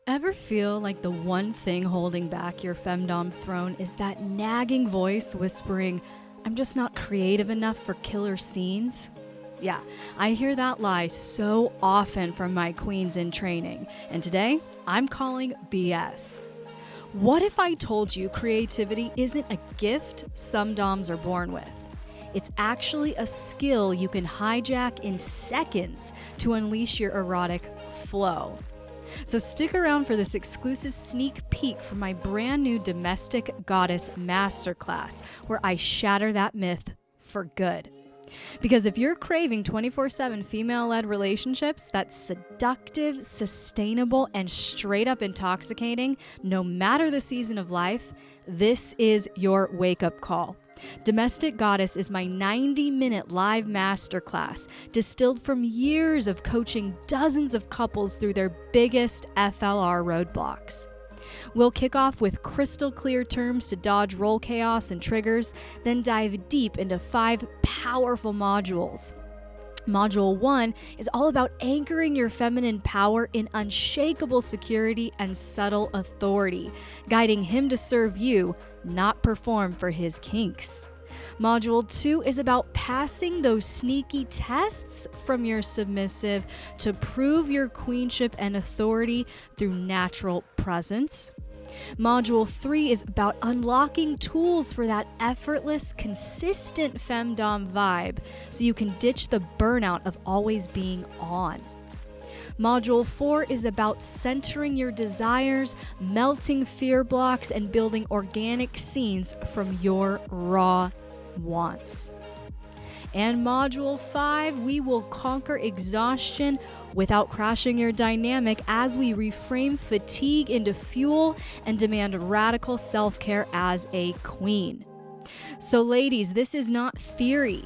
Ever feel like the one thing holding back your FemDom throne is that nagging voice whispering, "I'm just not creative enough for killer scenes"? Yeah, I hear that lie so often from my queens in training, and today I'm calling BS. What if I told you creativity isn't a gift some doms are born with? It's actually a skill you can hijack in seconds to unleash your erotic flow. So stick around for this exclusive sneak peek from my brand new Domestic Goddess Masterclass, where I shatter that myth for good. Because if you're craving 24/7 female-led relationships that's seductive, sustainable, and straight up intoxicating, no matter the season of life, this is your wake-up call. Domestic Goddess is my 90-minute live masterclass distilled from years of coaching dozens of couples through their biggest FLR roadblocks. We'll kick off with crystal clear terms to dodge role chaos and triggers, then dive deep into 5 powerful modules. Module 1 is all about anchoring your feminine power in unshakable security and subtle authority, guiding him to serve you, not perform for his kinks. Module 2 is about passing those sneaky tests from your submissive to prove your queenship and authority through natural presence. Module 3 is about unlocking tools for that effortless, consistent femdom vibe so you can ditch the burnout of always being on. Module 4 is about centering your desires, melting fear blocks, and building organic scenes from your raw wants. And Module 5, we will conquer exhaustion without crashing your dynamic as we reframe fatigue into fuel and demand radical self-care as a queen. So ladies, this is not theory.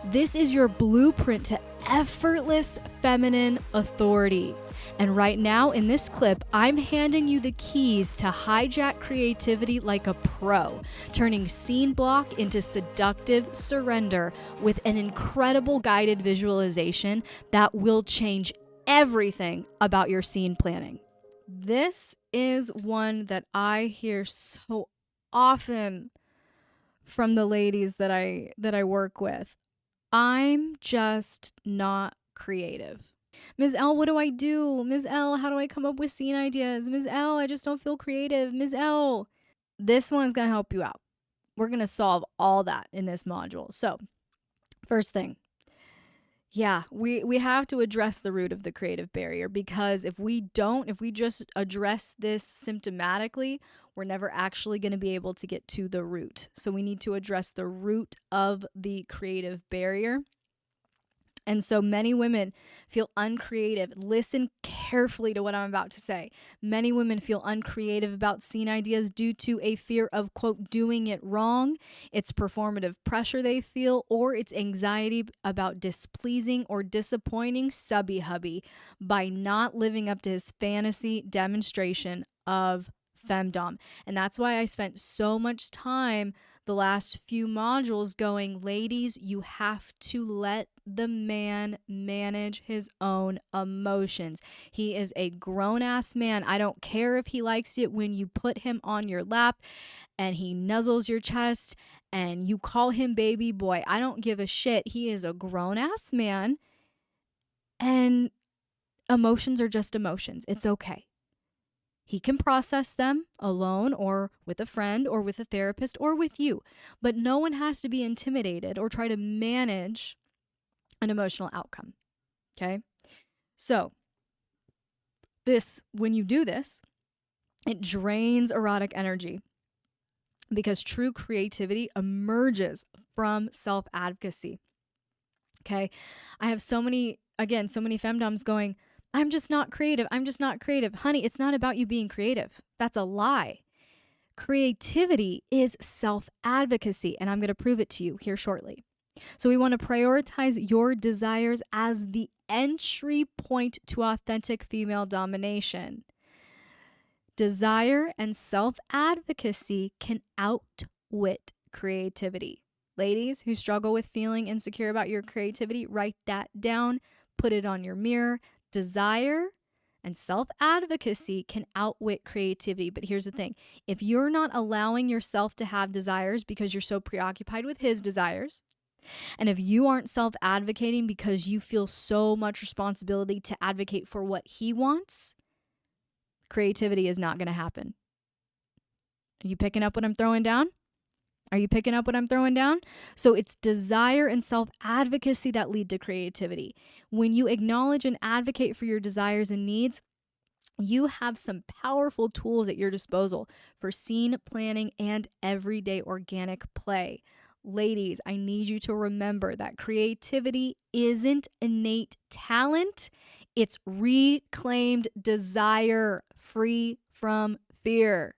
This is your blueprint to effortless feminine authority. And right now in this clip, I'm handing you the keys to hijack creativity like a pro, turning scene block into seductive surrender with an incredible guided visualization that will change everything about your scene planning. This is one that I hear so often from the ladies that I work with. I'm just not creative. Ms. Elle, what do I do? Ms. Elle, how do I come up with scene ideas? Ms. Elle, I just don't feel creative. Ms. Elle, this one is going to help you out. We're going to solve all that in this module. So, first thing, we have to address the root of the creative barrier, because if we just address this symptomatically, we're never actually going to be able to get to the root. So we need to address the root of the creative barrier. And so many women feel uncreative. Listen carefully to what I'm about to say. Many women feel uncreative about scene ideas due to a fear of, quote, doing it wrong. It's performative pressure they feel, or it's anxiety about displeasing or disappointing subby hubby by not living up to his fantasy demonstration of femdom. And that's why I spent so much time the last few modules going, ladies, you have to let the man manage his own emotions. He is a grown-ass man. I don't care if he likes it when you put him on your lap and he nuzzles your chest and you call him baby boy. I don't give a shit. He is a grown-ass man, and emotions are just emotions. It's okay. He can process them alone or with a friend or with a therapist or with you. But no one has to be intimidated or try to manage an emotional outcome. Okay? So, when you do this, it drains erotic energy because true creativity emerges from self-advocacy. Okay? I have so many femdoms going, I'm just not creative. I'm just not creative. Honey, it's not about you being creative. That's a lie. Creativity is self-advocacy, and I'm going to prove it to you here shortly. So we want to prioritize your desires as the entry point to authentic female domination. Desire and self-advocacy can outwit creativity. Ladies who struggle with feeling insecure about your creativity, write that down, put it on your mirror. Desire And self-advocacy can outwit creativity. But here's the thing. If you're not allowing yourself to have desires because you're so preoccupied with his desires, and if you aren't self-advocating because you feel so much responsibility to advocate for what he wants, creativity is not going to happen. Are you picking up what I'm throwing down? Are you picking up what I'm throwing down? So it's desire and self-advocacy that lead to creativity. When you acknowledge and advocate for your desires and needs, you have some powerful tools at your disposal for scene planning and everyday organic play. Ladies, I need you to remember that creativity isn't innate talent. It's reclaimed desire free from fear.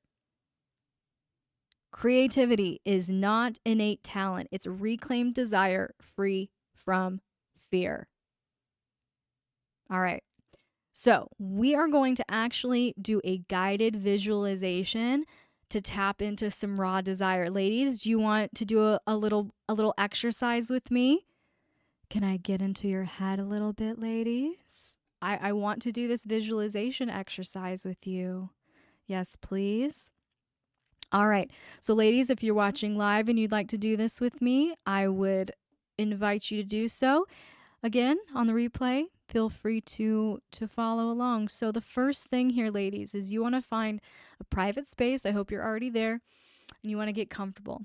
Creativity is not innate talent. It's reclaimed desire free from fear. All right. So we are going to actually do a guided visualization to tap into some raw desire. Ladies, do you want to do a little exercise with me? Can I get into your head a little bit, ladies? I want to do this visualization exercise with you. Yes, please. All right. So ladies, if you're watching live and you'd like to do this with me, I would invite you to do so. Again, on the replay, feel free to follow along. So the first thing here, ladies, is you want to find a private space. I hope you're already there. And you want to get comfortable.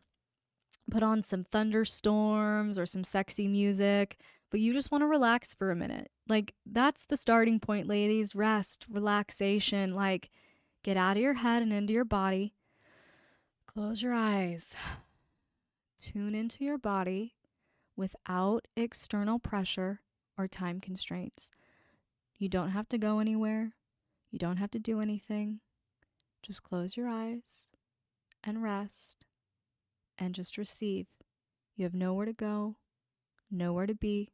Put on some thunderstorms or some sexy music, but you just want to relax for a minute. Like, that's the starting point, ladies. Rest, relaxation. Like, get out of your head and into your body. Close your eyes. Tune into your body without external pressure or time constraints. You don't have to go anywhere. You don't have to do anything. Just close your eyes and rest and just receive. You have nowhere to go, nowhere to be,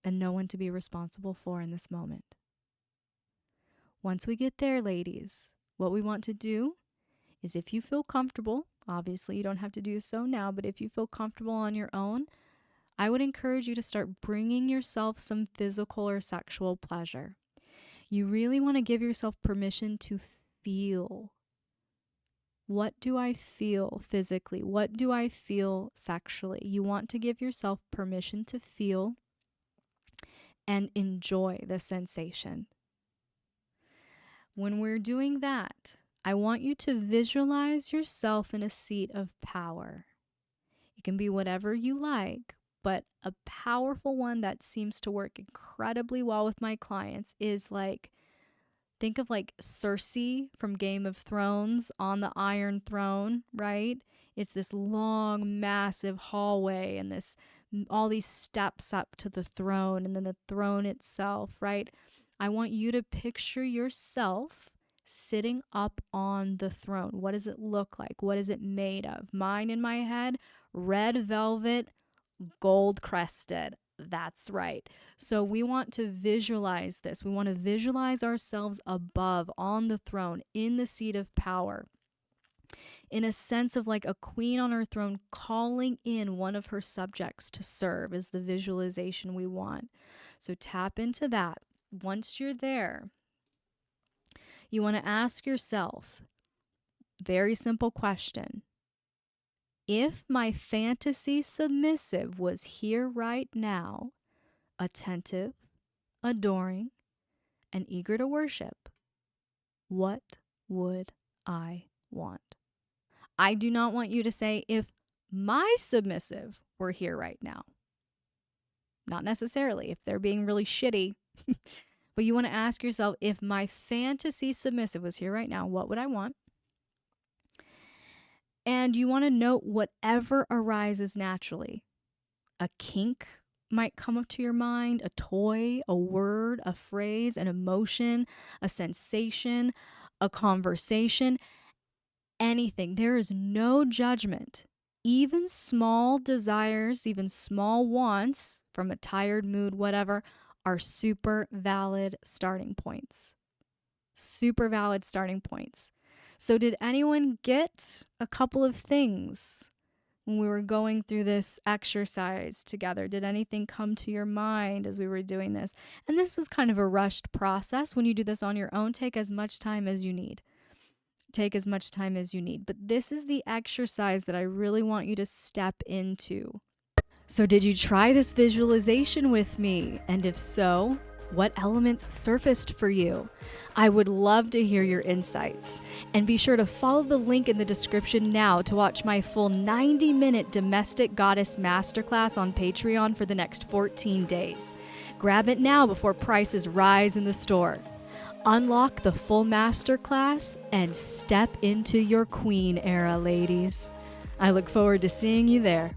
and no one to be responsible for in this moment. Once we get there, ladies, what we want to do is, if you feel comfortable, obviously you don't have to do so now, but if you feel comfortable on your own, I would encourage you to start bringing yourself some physical or sexual pleasure. You really want to give yourself permission to feel. What do I feel physically? What do I feel sexually? You want to give yourself permission to feel and enjoy the sensation. When we're doing that, I want you to visualize yourself in a seat of power. It can be whatever you like, but a powerful one that seems to work incredibly well with my clients is like, think of like Cersei from Game of Thrones on the Iron Throne, right? It's this long, massive hallway and all these steps up to the throne, and then the throne itself, right? I want you to picture yourself sitting up on the throne. What does it look like? What is it made of? Mine in my head, red velvet, gold crested. That's right. So we want to visualize this. We want to visualize ourselves above on the throne in the seat of power, in a sense of like a queen on her throne calling in one of her subjects to serve is the visualization we want. So tap into that. Once you're there, you want to ask yourself, very simple question. If my fantasy submissive was here right now, attentive, adoring, and eager to worship, what would I want? I do not want you to say, if my submissive were here right now. Not necessarily, if they're being really shitty. But you want to ask yourself, if my fantasy submissive was here right now, what would I want? And you want to note whatever arises naturally. A kink might come up to your mind, a toy, a word, a phrase, an emotion, a sensation, a conversation, anything. There is no judgment. Even small desires, even small wants from a tired mood, whatever, are super valid starting points. Super valid starting points. So did anyone get a couple of things when we were going through this exercise together? Did anything come to your mind as we were doing this? And this was kind of a rushed process. When you do this on your own, take as much time as you need. Take as much time as you need. But this is the exercise that I really want you to step into. So did you try this visualization with me? And if so, what elements surfaced for you? I would love to hear your insights. And be sure to follow the link in the description now to watch my full 90-minute Domestic Goddess Masterclass on Patreon for the next 14 days. Grab it now before prices rise in the store. Unlock the full masterclass and step into your queen era, ladies. I look forward to seeing you there.